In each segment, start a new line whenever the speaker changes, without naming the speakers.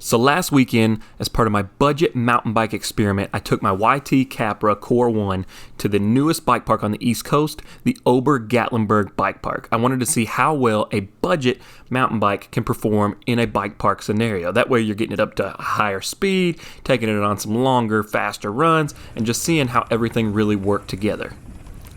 So last weekend, as part of my budget mountain bike experiment, I took my YT Capra Core 1 to the newest bike park on the East Coast, the Ober Gatlingburg Bike Park. I wanted to see how well a budget mountain bike can perform in a bike park scenario. That way you're getting it up to a higher speed, taking it on some longer, faster runs, and just seeing how everything really worked together.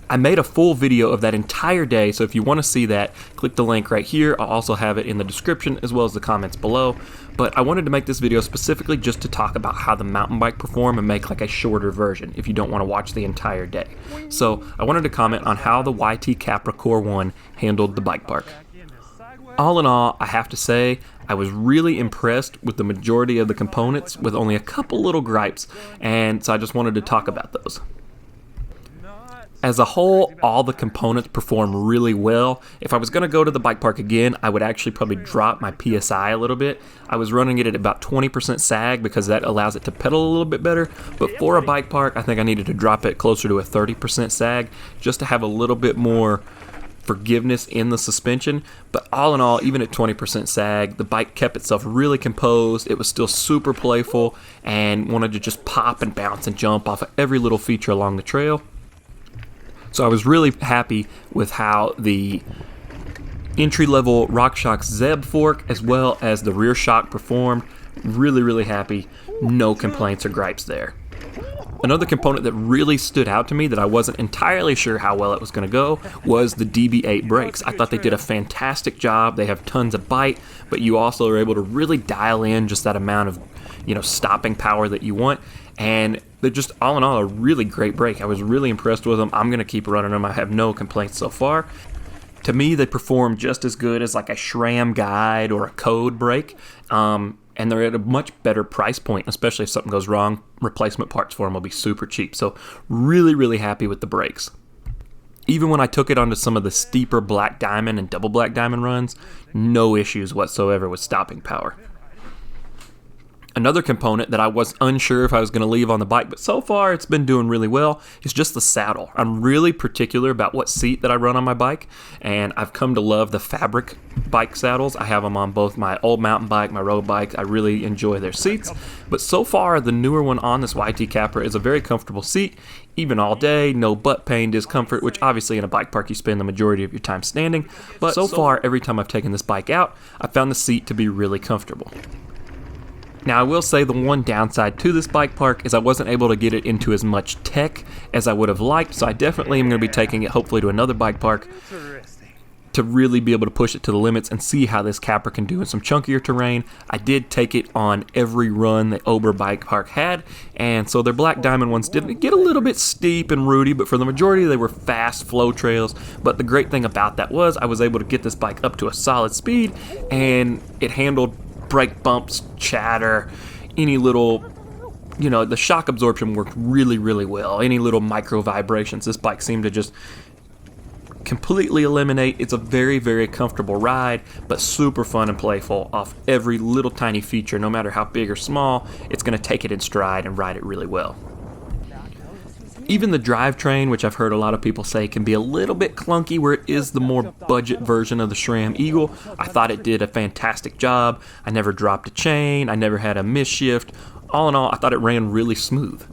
I made a full video of that entire day, so if you want to see that, click the link right here. I'll also have it in the description as well as the comments below. But I wanted to make this video specifically just to talk about how the mountain bike perform and make like a shorter version if you don't want to watch the entire day. So I wanted to comment on how the YT Capra Core 1 handled the bike park. All in all, I have to say, I was really impressed with the majority of the components with only a couple little gripes, and so I just wanted to talk about those. As a whole, all the components perform really well. If I was going to go to the bike park again, I would actually probably drop my PSI a little bit. I was running it at about 20% sag because that allows it to pedal a little bit better. But for a bike park, I think I needed to drop it closer to a 30% sag just to have a little bit more forgiveness in the suspension. But all in all, even at 20% sag, the bike kept itself really composed. It was still super playful and wanted to just pop and bounce and jump off of every little feature along the trail. So I was really happy with how the entry-level RockShox Zeb fork as well as the rear shock performed. Really happy. No complaints or gripes there. Another component that really stood out to me that I wasn't entirely sure how well it was going to go was the DB8 brakes. I thought they did a fantastic job. They have tons of bite, but you also are able to really dial in just that amount of, stopping power that you want. And they're just, all in all, a really great brake. I was really impressed with them. I'm going to keep running them. I have no complaints so far. To me, they perform just as good as like a SRAM Guide or a Code brake. And they're at a much better price point, especially if something goes wrong. Replacement parts for them will be super cheap. So really happy with the brakes. Even when I took it onto some of the steeper Black Diamond and double Black Diamond runs, no issues whatsoever with stopping power. Another component that I was unsure if I was going to leave on the bike, but so far it's been doing really well, is just the saddle. I'm really particular about what seat that I run on my bike, and I've come to love the fabric bike saddles. I have them on both my old mountain bike, my road bike. I really enjoy their seats, but so far the newer one on this YT Capra is a very comfortable seat, even all day, no butt pain, discomfort, which obviously in a bike park you spend the majority of your time standing, but so far every time I've taken this bike out, I found the seat to be really comfortable. Now, I will say the one downside to this bike park is I wasn't able to get it into as much tech as I would have liked, so I definitely am going to be taking it hopefully to another bike park to really be able to push it to the limits and see how this Capra can do in some chunkier terrain. I did take it on every run that Ober Bike Park had, and so their Black Diamond ones did get a little bit steep and rooty, but for the majority they were fast flow trails. But the great thing about that was I was able to get this bike up to a solid speed, and it handled brake bumps, chatter, any little, the shock absorption worked really well. Any little micro vibrations, this bike seemed to just completely eliminate. It's a very comfortable ride, but super fun and playful off every little tiny feature. No matter how big or small, it's going to take it in stride and ride it really well. Even the drivetrain, which I've heard a lot of people say can be a little bit clunky where it is the more budget version of the SRAM Eagle, I thought it did a fantastic job. I never dropped a chain, I never had a misshift. All in all, I thought it ran really smooth.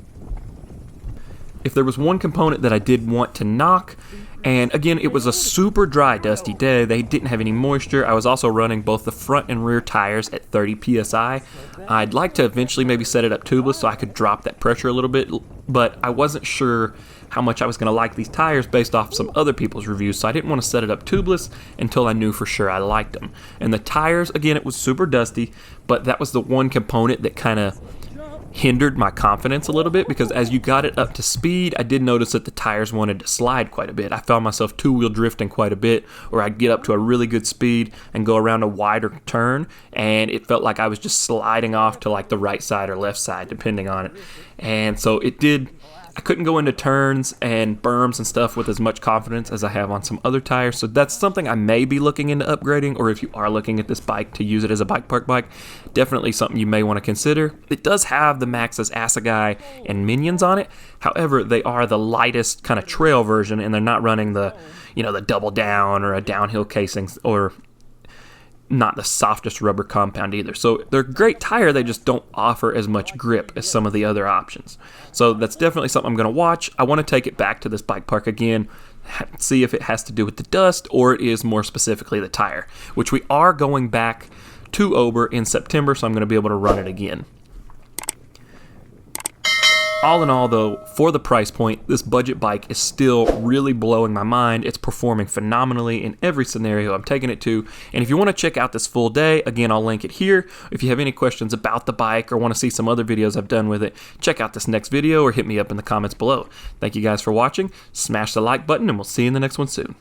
If there was one component that I did want to knock, and again, it was a super dry, dusty day. They didn't have any moisture. I was also running both the front and rear tires at 30 PSI. I'd like to eventually maybe set it up tubeless so I could drop that pressure a little bit, but I wasn't sure how much I was going to like these tires based off some other people's reviews, so I didn't want to set it up tubeless until I knew for sure I liked them. And the tires, again, it was super dusty, but that was the one component that kind of hindered my confidence a little bit, because as you got it up to speed, I did notice that the tires wanted to slide quite a bit. I found myself two-wheel drifting quite a bit, or I'd get up to a really good speed and go around a wider turn, and it felt like I was just sliding off to like the right side or left side, depending on it. And so I couldn't go into turns and berms and stuff with as much confidence as I have on some other tires. So that's something I may be looking into upgrading, or if you are looking at this bike to use it as a bike park bike, definitely something you may want to consider. It does have the Maxxis Assegai and Minions on it. However, they are the lightest kind of trail version, and they're not running the, the double down or a downhill casing, or not the softest rubber compound either. So they're a great tire, they just don't offer as much grip as some of the other options. So that's definitely something I'm going to watch. I want to take it back to this bike park again, see if it has to do with the dust or it is more specifically the tire, which we are going back to Ober in September, so I'm going to be able to run it again. All in all, though, for the price point, this budget bike is still really blowing my mind. It's performing phenomenally in every scenario I'm taking it to. And if you want to check out this full day, again, I'll link it here. If you have any questions about the bike or want to see some other videos I've done with it, check out this next video or hit me up in the comments below. Thank you guys for watching. Smash the like button, and we'll see you in the next one soon.